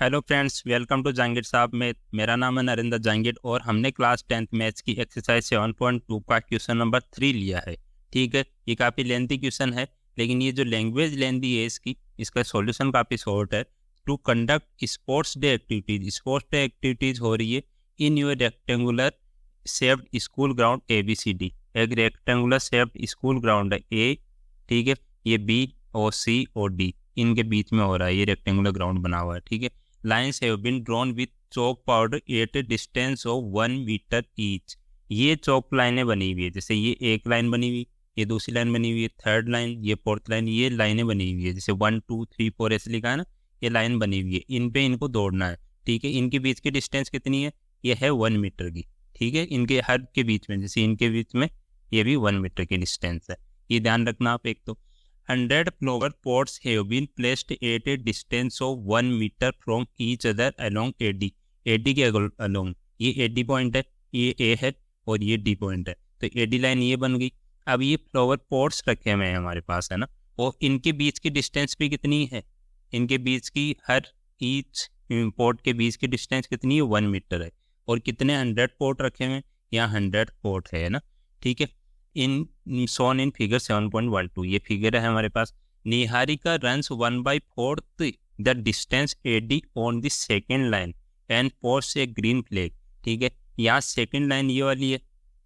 Hello friends, welcome to Jahangir साहब में। मेरा नाम है नरेंद्र जहांगीर और हमने क्लास 10th मैथ्स की एक्सरसाइज 7.2 का क्वेश्चन नंबर 3 लिया है। ठीक है, ये काफ़ी लेंथी क्वेश्चन है, लेकिन ये जो लैंग्वेज लेंथी है इसका सॉल्यूशन काफ़ी शॉर्ट है। To conduct sports day activities हो रही है in your rectangular shaped school ground ABCD। एक रेक्टेंगुलर शेप्ड स्कूल ग्राउंड है A, ठीक है, ये B और C और D इनके बीच में हो रहा है, ये रेक्टेंगुलर ग्राउंड बना हुआ है। ठीक है, lines have been drawn with chalk powder at a distance of 1 meter each। ये चौक लाइनें बनी हुई है, जैसे ये एक लाइन बनी हुई, ये दूसरी लाइन बनी हुई है, थर्ड लाइन, ये फोर्थ लाइन, ये लाइनें बनी हुई है, जैसे 1 2 3 4 ऐसे लिखा है ना, ये लाइन बनी हुई है, इन पे इनको दौड़ना है। ठीक है, इनके बीच की डिस्टेंस कितनी है? ये है 1 मीटर की। ठीक है, इनके हर के बीच में, जैसे इनके बीच में ये भी 1 मीटर की डिस्टेंस है, ये ध्यान रखना आप। एक तो 100 flower pots have been placed at a distance of 1 meter from each other along AD। AD के along, ये AD पॉइंट है, ये A है और ये D पॉइंट है, तो AD लाइन ये बन गई। अब ये फ्लावर पॉट्स रखे हुए हैं हमारे पास, है ना, और इनके बीच की डिस्टेंस भी कितनी है? इनके बीच की हर ईच पॉट के बीच की डिस्टेंस कितनी है? 1 मीटर है। और कितने 100 पॉट रखे हुए हैं? यहाँ 100 पॉट है ना। ठीक है, इन शोन इन फिगर 7.12, ये फिगर है हमारे पास। Niharika runs 1/4 the distance AD on the second line and post a green flag. ठीक है, यहाँ सेकेंड लाइन ये वाली है।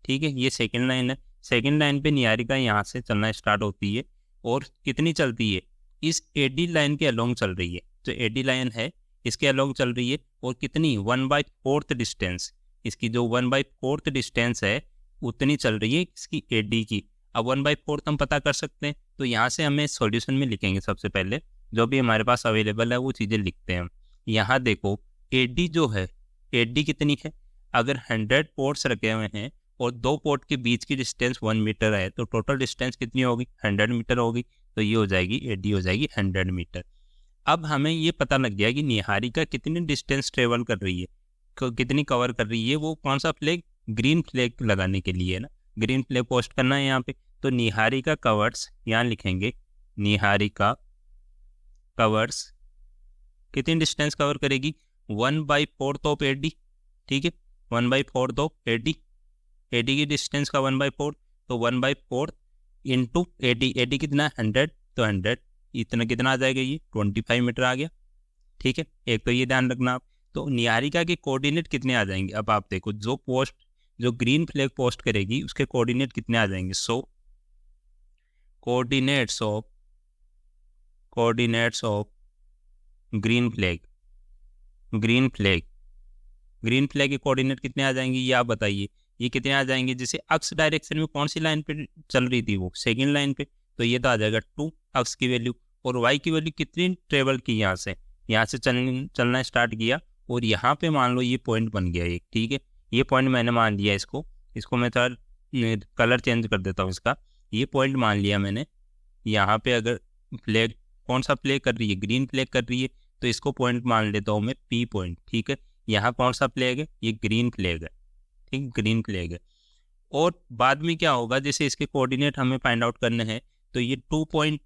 ठीक है, ये सेकेंड लाइन है। सेकेंड लाइन पे निहारिका यहाँ से चलना स्टार्ट होती है और कितनी चलती है? इस AD लाइन के अलोंग चल रही है, जो AD लाइन है इसके अलोंग चल रही है, और कितनी? 1/4 डिस्टेंस, इसकी जो 1/4 डिस्टेंस है उतनी चल रही है इसकी AD की। अब 1/4 हम पता कर सकते हैं, तो यहाँ से हमें सॉल्यूशन में लिखेंगे। सबसे पहले जो भी हमारे पास अवेलेबल है वो चीज़ें लिखते हैं हम। यहाँ देखो AD जो है, AD कितनी है? अगर 100 पोर्ट्स रखे हुए हैं और दो पोर्ट के बीच की डिस्टेंस 1 मीटर है, तो टोटल डिस्टेंस कितनी होगी? 100 मीटर होगी, तो ये हो जाएगी AD हो जाएगी 100 मीटर। अब हमें ये पता लग गया कि निहारिका कितनी डिस्टेंस ट्रेवल कर रही है, कितनी कवर कर रही है। वो कौन सा फ्लैग? ग्रीन फ्लैग लगाने के लिए, है ना, ग्रीन फ्लैग पोस्ट करना है यहाँ पे। तो निहारिका कवर्स, यहाँ लिखेंगे निहारिका कवर्स कितनी डिस्टेंस कवर करेगी? 1/4 ऑफ AD। ठीक है, 1/4 ऑफ AD, AD की डिस्टेंस का 1/4, तो 1/4 इंटू AD। AD कितना? 100, तो 100 इतना कितना आ जाएगा? ये 25 मीटर आ गया। ठीक है, एक तो ये ध्यान रखना आप। तो निहारिका के कोऑर्डिनेट कितने आ जाएंगे? अब आप देखो, जो ग्रीन फ्लैग पोस्ट करेगी उसके कोऑर्डिनेट कितने आ जाएंगे? सो कोऑर्डिनेट्स ऑफ ग्रीन फ्लैग के कोऑर्डिनेट कितने आ जाएंगे? ये आप बताइए, ये कितने आ जाएंगे? जैसे अक्स डायरेक्शन में कौन सी लाइन पे चल रही थी? वो सेकेंड लाइन पे, तो ये तो आ जाएगा 2 अक्स की वैल्यू। और वाई की वैल्यू कितनी ट्रेवल की? यहाँ से चलना स्टार्ट किया, और यहाँ पे मान लो ये पॉइंट बन गया एक। ठीक है, ये पॉइंट मैंने मान लिया, इसको मैं थोड़ा कलर चेंज कर देता हूँ इसका। ये पॉइंट मान लिया मैंने। यहाँ पे अगर फ्लैग कौन सा फ्लैग कर रही है? ग्रीन फ्लैग कर रही है, तो इसको पॉइंट मान लेता हूँ मैं P पॉइंट। ठीक है, यहाँ कौन सा फ्लैग है? ये ग्रीन फ्लैग है। ठीक, ग्रीन फ्लैग है। और बाद में क्या होगा, जैसे इसके कोऑर्डिनेट हमें फाइंड आउट करने हैं, तो ये 2 पॉइंट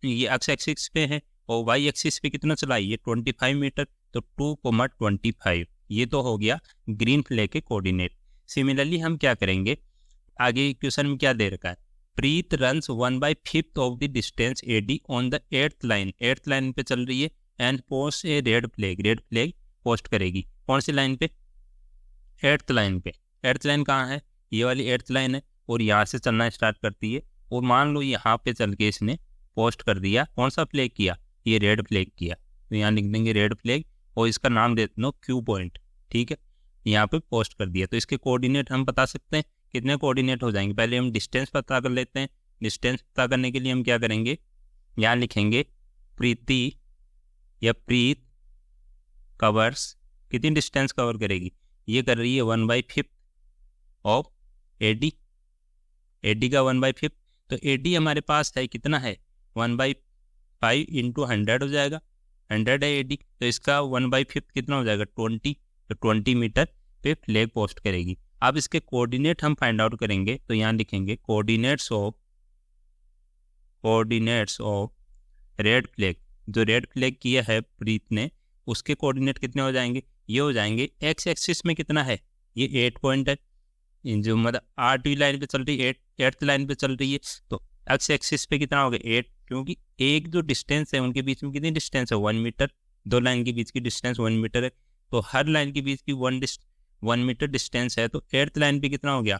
ये एक्स एक्सिस पे है और वाई एक्सिस पे कितना चला? ये 25 मीटर, तो 2,25 ये तो हो गया ग्रीन फ्लैग के कोऑर्डिनेट। सिमिलरली हम क्या करेंगे, आगे क्वेश्चन में क्या दे रखा है? Preet runs 1/5 of the distance AD on the 8th line पे चल रही है and post a red flag post करेगी। कौन सी लाइन पे? 8th लाइन पे। 8th लाइन कहाँ है? ये वाली 8th लाइन है, और यहाँ से चलना स्टार्ट करती है, और मान लो यहाँ पे चल के इसने पोस्ट कर दिया। कौन सा फ्लैग किया? ये रेड फ्लैग किया, तो यहाँ लिख देंगे रेड फ्लैग, और इसका नाम देते हो Q पॉइंट। ठीक है, यहाँ पे पोस्ट कर दिया, तो इसके कोऑर्डिनेट हम बता सकते हैं। कितने कोऑर्डिनेट हो जाएंगे? पहले हम डिस्टेंस पता कर लेते हैं। डिस्टेंस पता करने के लिए हम क्या करेंगे, यहाँ लिखेंगे प्रीति या प्रीत कवर्स कितनी डिस्टेंस कवर करेगी? ये कर रही है 1/5 ऑफ AD का 1/5, तो AD हमारे पास है कितना है? 1/5 इंटू 100 हो जाएगा। 100 है AD, तो इसका 1/5 कितना हो जाएगा? 20, तो 20 मीटर पे फ्लैग पोस्ट करेगी। अब इसके कोऑर्डिनेट हम फाइंड आउट करेंगे, तो यहाँ लिखेंगे कोऑर्डिनेट्स ऑफ रेड फ्लैग। जो रेड फ्लैग किया है प्रीत ने, उसके कोऑर्डिनेट कितने हो जाएंगे, ये हो जाएंगे एक्स एक्सिस में कितना है, ये 8 पॉइंट है, जो मतलब 8वीं लाइन पे चल रही है, 8th लाइन पे चल रही है, तो एक्स एक्सिस पे कितना हो गया 8, क्योंकि एक जो डिस्टेंस है उनके बीच में कितनी डिस्टेंस है 1 मीटर, दो लाइन के बीच की डिस्टेंस 1 मीटर है, तो हर लाइन के बीच की 1 मीटर डिस्टेंस है, तो 8th लाइन पे कितना हो गया,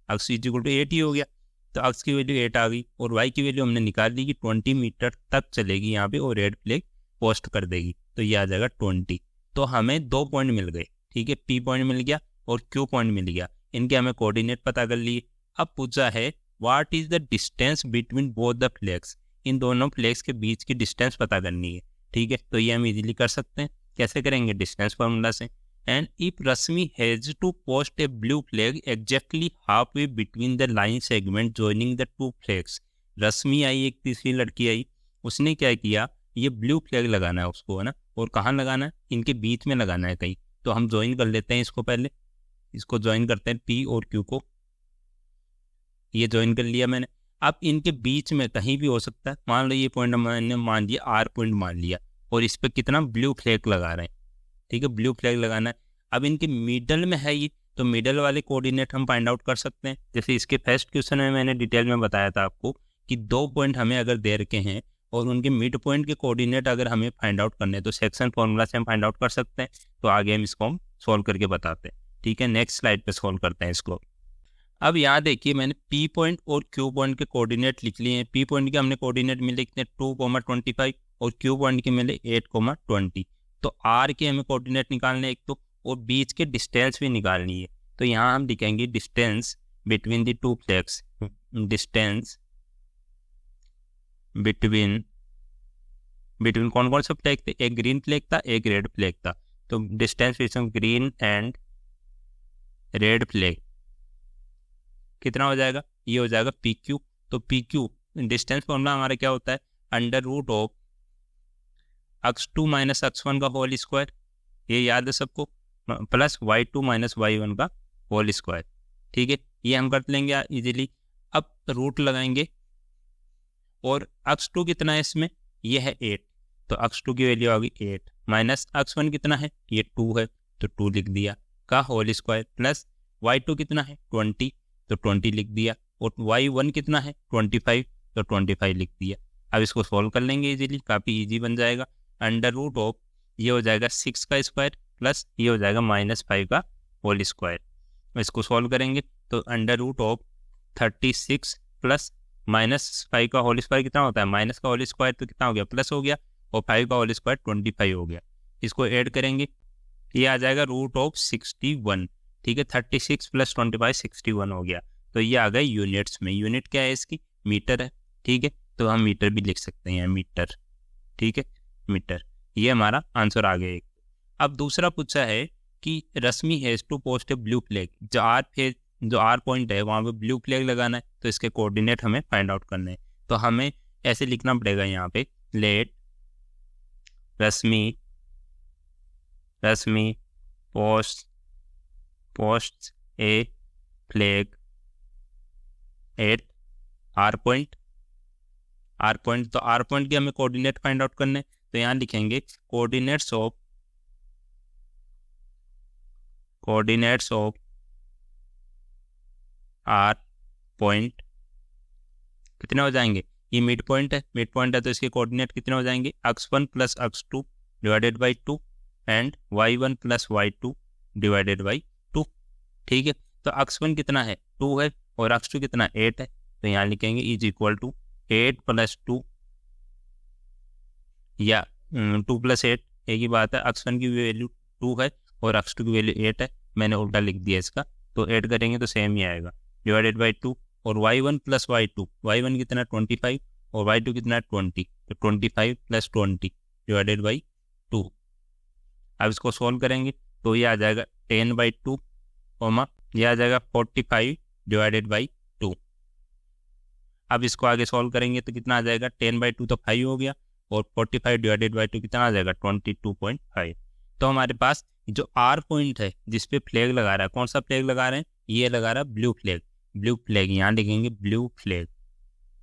एक्स इक्वल टू 8 ही हो गया, तो एक्स की वैल्यू 8 आ गई, और वाई की वैल्यू हमने निकाल ली कि 20 मीटर तक चलेगी यहाँ पे और रेड फ्लैग पोस्ट कर देगी, तो ये आ जाएगा 20। तो हमें 2 पॉइंट मिल गए, ठीक है, पी पॉइंट मिल गया और क्यू पॉइंट मिल गया, इनके हमें कोऑर्डिनेट पता कर लिए। अब पूछा है what is the distance between both the flags, इन दोनों फ्लैग्स के बीच की डिस्टेंस पता करनी है, ठीक है, तो ये हम इजीली कर सकते हैं, कैसे करेंगे, डिस्टेंस फार्मूला से। And if Rashmi has to post a blue flag exactly half way between the line segment joining the 2 flags, Rashmi आई, एक तीसरी लड़की आई, उसने क्या किया, ये ब्लू फ्लैग लगाना है उसको, है ना, और कहाँ लगाना है, इनके बीच में लगाना है कहीं, तो हम ज्वाइन कर लेते हैं इसको, पहले इसको ज्वाइन करते हैं पी और क्यू को, ये ज्वाइन कर लिया मैंने। अब इनके बीच में कहीं भी हो सकता है, मान लो ये पॉइंट मैंने मान लिया आर पॉइंट मान लिया, और इस पर कितना ब्लू फ्लैग लगा रहे हैं, ठीक है, ब्लू फ्लैग लगाना है। अब इनके मिडल में है ये, तो मिडल वाले कोऑर्डिनेट हम फाइंड आउट कर सकते हैं, जैसे इसके फर्स्ट क्वेश्चन में मैंने डिटेल में बताया था आपको कि 2 पॉइंट हमें अगर दे रखे हैं और उनके मिड पॉइंट के कोऑर्डिनेट अगर हमें फाइंड आउट करने हैं तो सेक्शन फॉर्मूला से हम फाइंड आउट कर सकते हैं, तो आगे हम इसको हम सॉल्व करके बताते हैं, ठीक है, नेक्स्ट स्लाइड पे सॉल्व करते हैं इसको। अब यहाँ देखिए मैंने पी पॉइंट और क्यू पॉइंट के कोऑर्डिनेट लिख लिए हैं, पी पॉइंट के हमने कोऑर्डिनेट मिले कितने 2,25 और क्यू पॉइंट के मिले 8,20, तो आर के हमें कोऑर्डिनेट निकालने एक तो, और बीच के डिस्टेंस भी निकालनी है, तो यहाँ हम लिखेंगे distance between the 2 flags, distance between कौन कौन सा फ्लैग थे, एक ग्रीन फ्लैग था एक रेड फ्लैग था, तो distance between green and red flag कितना हो जाएगा, ये हो जाएगा पी क्यू, तो पी क्यू डिस्टेंस फॉर्मूला हमारा क्या होता है, under root of x2 minus x1 का होल स्क्वायर, ये याद है सबको, प्लस y2 माइनस y1 का होल स्क्वायर, ठीक है, ये हम कर लेंगे इजीली। अब रूट लगाएंगे और x2 कितना है इसमें, ये है 8, तो x2 की वैल्यू आ गई 8, माइनस x1 कितना है, ये 2 है, तो 2 लिख दिया का होल स्क्वायर, प्लस y2 कितना है 20, तो 20 लिख दिया, और y1 कितना है 25, तो 25 लिख दिया। अब इसको सॉल्व कर लेंगे इजीली, काफ़ी इजी बन जाएगा, अंडर रूट ऑफ ये हो जाएगा 6 का स्क्वायर प्लस ये हो जाएगा -5 का होल स्क्वायर, इसको सॉल्व करेंगे तो अंडर रूट ऑफ 36 प्लस -5 का होल स्क्वायर कितना होता है, माइनस का होल स्क्वायर तो कितना हो गया, प्लस हो गया, और 5 का होल स्क्वायर 25 हो गया, इसको ऐड करेंगे, ये आ जाएगा रूट ऑफ 61, ठीक है, 36 प्लस 25 61 हो गया, तो ये आ गया यूनिट्स में, यूनिट क्या है इसकी, मीटर है, ठीक है, तो हम मीटर भी लिख सकते हैं मीटर, ठीक है, मीटर, ये हमारा आंसर आ गया एक। अब दूसरा पूछा है कि Rashmi has to post a blue flag, जो आर पॉइंट है वहाँ पे ब्लू फ्लैग लगाना है, तो इसके कोऑर्डिनेट हमें फाइंड आउट करने हैं, तो हमें ऐसे लिखना पड़ेगा यहाँ पे, let Rashmi post a flag at R point, तो आर पॉइंट के हमें कोऑर्डिनेट फाइंड आउट करने, तो यहाँ लिखेंगे कोऑर्डिनेट्स ऑफ आर पॉइंट कितने हो जाएंगे, ये मिड पॉइंट है तो इसके कोऑर्डिनेट कितने हो जाएंगे, x1 plus x2 divided by 2 and y1 plus y2 divided by 2, ठीक है, तो x1 कितना है 2 है और x2 कितना 8 है, तो यहाँ लिखेंगे इज इक्वल टू 8 प्लस 2 या 2 प्लस 8 एक ही बात है, x1 की वैल्यू 2 है और x2 की वैल्यू 8 है, मैंने उल्टा लिख दिया इसका, तो ऐड करेंगे तो सेम ही आएगा, डिवाइडेड बाई 2, और y1 प्लस y2, y1 कितना 25 और y2 कितना 20, तो 25 प्लस 20 डिवाइडेड बाई 2। अब इसको सॉल्व करेंगे तो ये आ जाएगा 10/2 कोमा ये आ जाएगा 45 डिवाइडेड बाई 2। अब इसको आगे सॉल्व करेंगे तो कितना आ जाएगा, 10/2 तो 5 हो गया और 45 डिवाइडेड बाई 2 कितना आ जाएगा 22.5। तो हमारे पास जो आर पॉइंट है जिस पे फ्लैग लगा रहा है, कौन सा फ्लैग लगा रहे हैं, ये लगा रहा है ब्लू फ्लैग, यहाँ लिखेंगे ब्लू फ्लैग,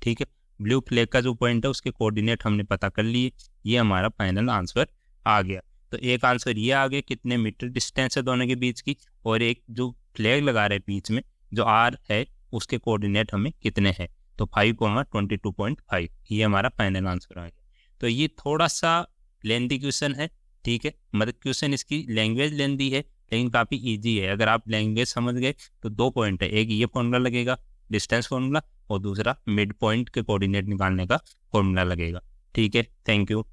ठीक है, ब्लू फ्लैग का जो पॉइंट है उसके कोऑर्डिनेट हमने पता कर लिए, ये हमारा फाइनल आंसर आ गया। तो एक आंसर ये आ गया कितने मीटर डिस्टेंस है दोनों के बीच की, और एक जो फ्लैग लगा रहे बीच में जो आर है उसके कोऑर्डिनेट हमें कितने हैं, तो 5,22.5 ये हमारा फाइनल आंसर आ गया। तो ये थोड़ा सा लेंथी क्वेश्चन है, ठीक है, मतलब क्वेश्चन इसकी लैंग्वेज लेंथी है लेकिन काफ़ी इजी है। अगर आप लैंग्वेज समझ गए तो 2 पॉइंट है, एक ये फॉर्मूला लगेगा डिस्टेंस फॉर्मूला, और दूसरा मिड पॉइंट के कोऑर्डिनेट निकालने का फॉर्मूला लगेगा। ठीक है, थैंक यू।